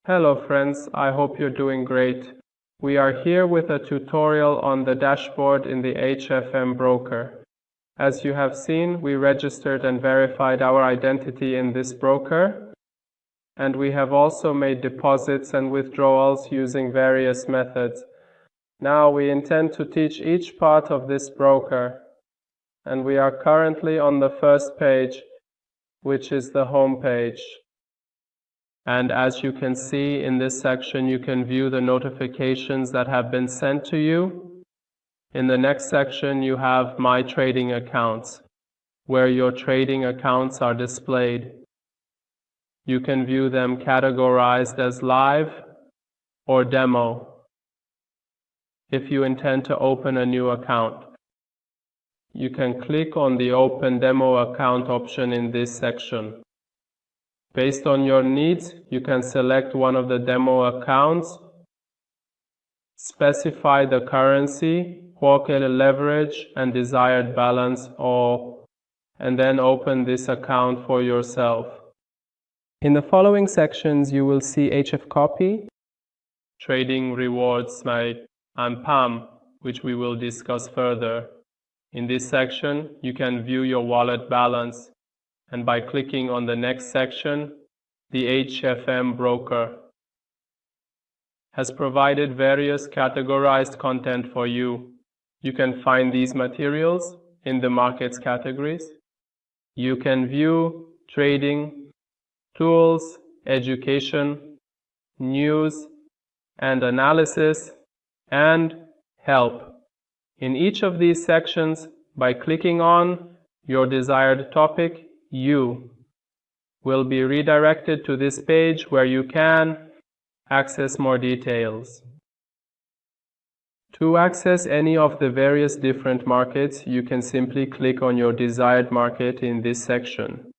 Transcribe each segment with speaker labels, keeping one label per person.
Speaker 1: Hello friends, I hope you're doing great. We are here with a tutorial on the dashboard in the HFM Broker. As you have seen, we registered and verified our identity in this broker, and we have also made deposits and withdrawals using various methods. Now we intend to teach each part of this broker, and we are currently on the first page, which is the home page. And as you can see in this section, you can view the notifications that have been sent to you. In the next section, you have My Trading Accounts, where your trading accounts are displayed. You can view them categorized as live or demo if you intend to open a new account. You can click on the Open Demo Account option in this section. Based on your needs, you can select one of the demo accounts, specify the currency, quarterly leverage, and desired balance, and then open this account for yourself. In the following sections, you will see HFcopy, Trading Rewards, and PAMM, which we will discuss further. In this section, you can view your wallet balance, and by clicking on the next section, the HFM Broker has provided various categorized content for you. You can find these materials in the markets categories. You can view trading, tools, education, news and analysis, and help. In each of these sections, by clicking on your desired topic, you will be redirected to this page where you can access more details. To access any of the various different markets, you can simply click on your desired market in this section.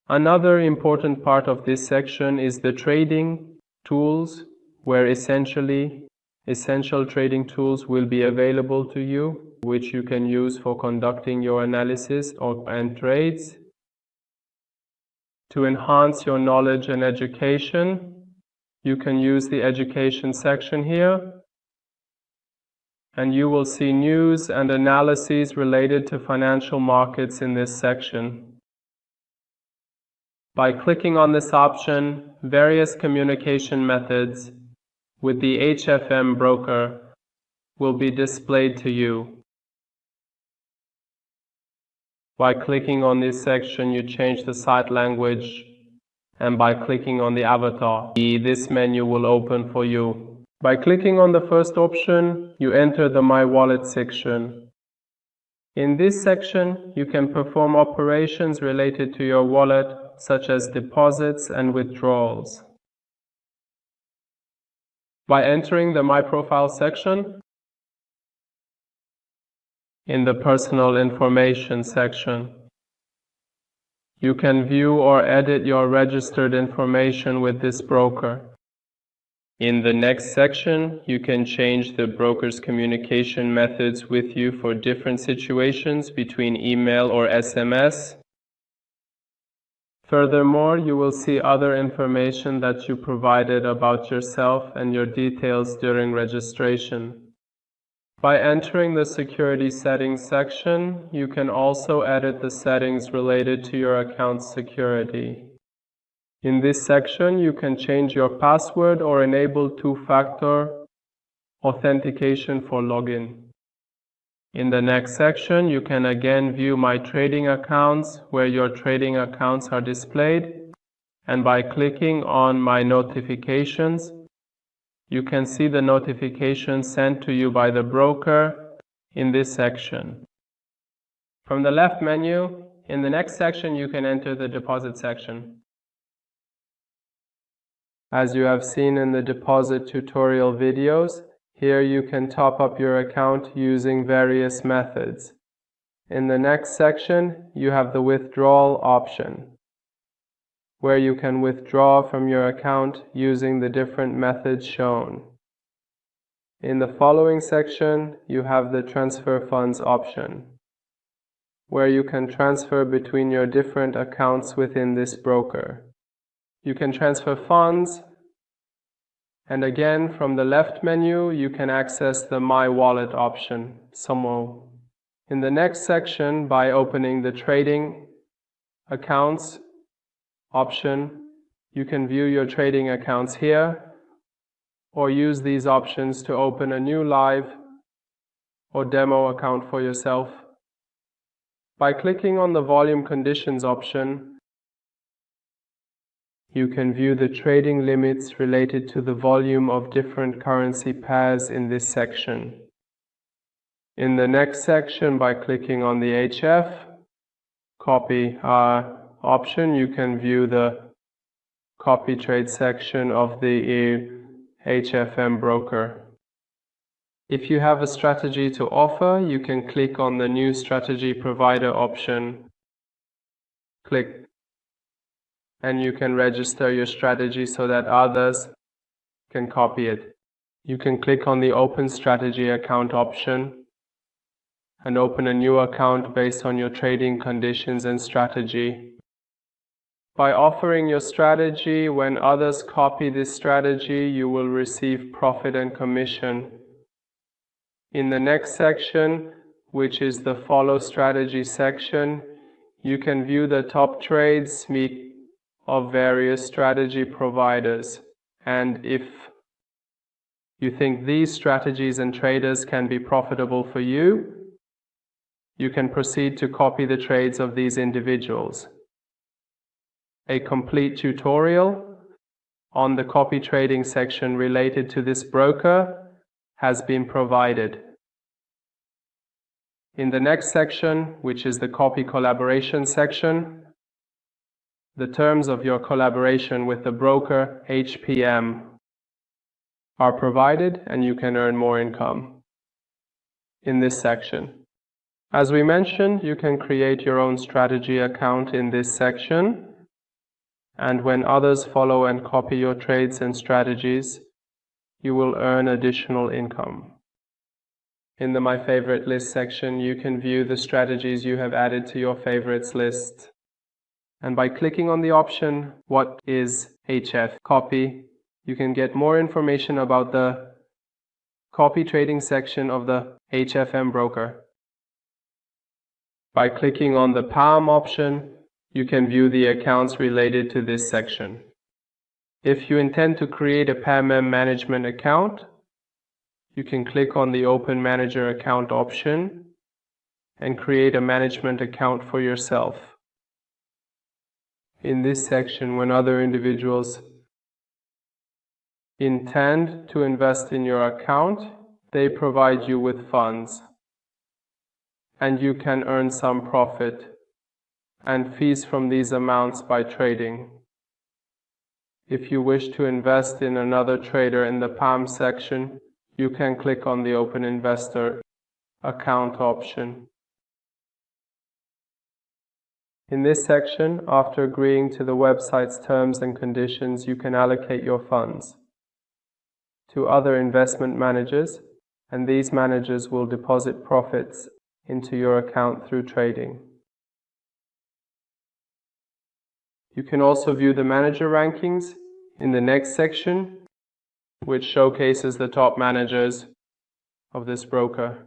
Speaker 1: Another important part of this section is the trading tools, where essential trading tools will be available to you, which you can use for conducting your analysis and trades. To enhance your knowledge and education, you can use the education section here, and you will see news and analyses related to financial markets in this section. By clicking on this option, various communication methods with the HFM Broker will be displayed to you. By clicking on this section, you change the site language, and by clicking on the avatar, this menu will open for you. By clicking on the first option, you enter the My Wallet section. In this section, you can perform operations related to your wallet, such as deposits and withdrawals. By entering the My Profile section, in the Personal Information section, you can view or edit your registered information with this broker. In the next section, you can change the broker's communication methods with you for different situations between email or SMS. Furthermore, you will see other information that you provided about yourself and your details during registration. By entering the Security Settings section, you can also edit the settings related to your account's security. In this section, you can change your password or enable two-factor authentication for login. In the next section, you can again view My Trading Accounts, where your trading accounts are displayed, and by clicking on My Notifications, you can see the notifications sent to you by the broker in this section. From the left menu, in the next section, you can enter the deposit section. As you have seen in the deposit tutorial videos, here you can top up your account using various methods. In the next section, you have the withdrawal option, where you can withdraw from your account using the different methods shown. In the following section, you have the transfer funds option, where you can transfer between your different accounts within this broker. You can transfer funds, and again from the left menu you can access the My Wallet option somewhere. In the next section, by opening the Trading Accounts option, you can view your trading accounts here, or use these options to open a new live or demo account for yourself. By clicking on the Volume Conditions option, you can view the trading limits related to the volume of different currency pairs in this section. In the next section, by clicking on the HFcopy option, you can view the copy trade section of the HFM Broker. If you have a strategy to offer, you can click on the New Strategy Provider option. Click, and you can register your strategy so that others can copy it. You can click on the Open Strategy Account option and open a new account based on your trading conditions and strategy. By offering your strategy, when others copy this strategy, you will receive profit and commission. In the next section, which is the Follow Strategy section, you can view the top trades of various strategy providers, and if you think these strategies and traders can be profitable for you, you can proceed to copy the trades of these individuals. A complete tutorial on the copy trading section related to this broker has been provided. In the next section, which is the Copy Collaboration section, the terms of your collaboration with the broker HPM are provided, and you can earn more income in this section. As we mentioned, you can create your own strategy account in this section, and when others follow and copy your trades and strategies, you will earn additional income. In the My Favorite List section, you can view the strategies you have added to your favorites list. And by clicking on the option, What is HFcopy, you can get more information about the copy trading section of the HFM Broker. By clicking on the PAMM option, you can view the accounts related to this section. If you intend to create a PAMM management account, you can click on the Open Manager Account option and create a management account for yourself. In this section, when other individuals intend to invest in your account, they provide you with funds, and you can earn some profit and fees from these amounts by trading. If you wish to invest in another trader in the PAMM section, you can click on the Open Investor Account option. In this section, after agreeing to the website's terms and conditions, you can allocate your funds to other investment managers, and these managers will deposit profits into your account through trading. You can also view the manager rankings in the next section, which showcases the top managers of this broker.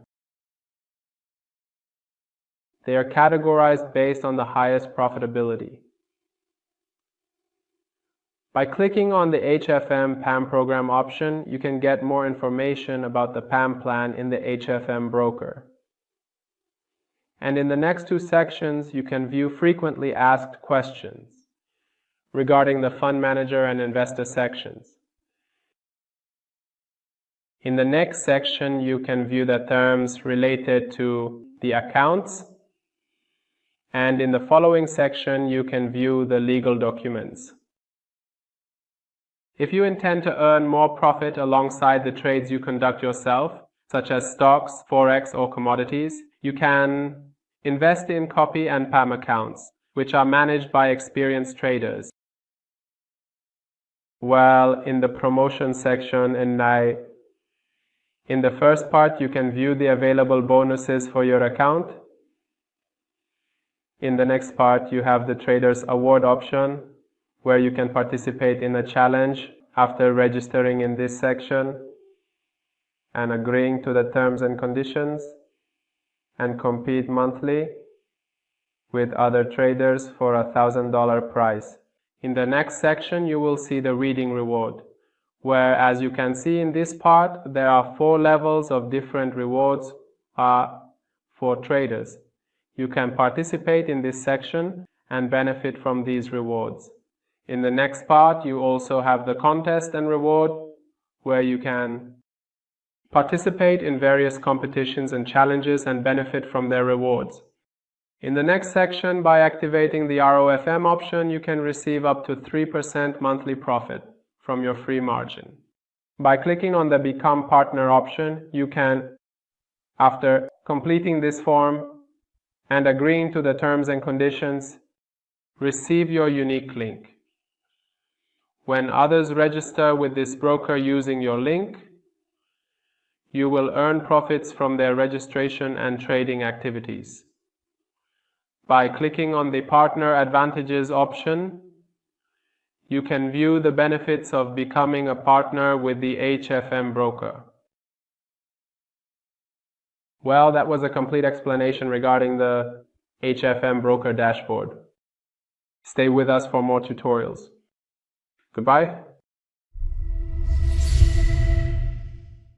Speaker 1: They are categorized based on the highest profitability. By clicking on the HFM PAMM Program option, you can get more information about the PAMM plan in the HFM Broker. And in the next two sections, you can view frequently asked questions regarding the fund manager and investor sections. In the next section, you can view the terms related to the accounts, and in the following section, you can view the legal documents. If you intend to earn more profit alongside the trades you conduct yourself, such as stocks, forex, or commodities, you can invest in copy and PAMM accounts, which are managed by experienced traders. Well, in the promotion section, in the first part, you can view the available bonuses for your account. In the next part, you have the Trader's Award option, where you can participate in a challenge after registering in this section and agreeing to the terms and conditions, and compete monthly with other traders for a $1,000 prize. In the next section, you will see the reading reward, where, as you can see in this part, there are 4 levels of different rewards for traders. You can participate in this section and benefit from these rewards. In the next part, you also have the contest and reward, where you can participate in various competitions and challenges and benefit from their rewards. In the next section, by activating the ROFM option, you can receive up to 3% monthly profit from your free margin. By clicking on the Become Partner option, you can, after completing this form and agreeing to the terms and conditions, receive your unique link. When others register with this broker using your link, you will earn profits from their registration and trading activities. By clicking on the Partner Advantages option, you can view the benefits of becoming a partner with the HFM Broker. Well, that was a complete explanation regarding the HFM Broker dashboard. Stay with us for more tutorials. Goodbye.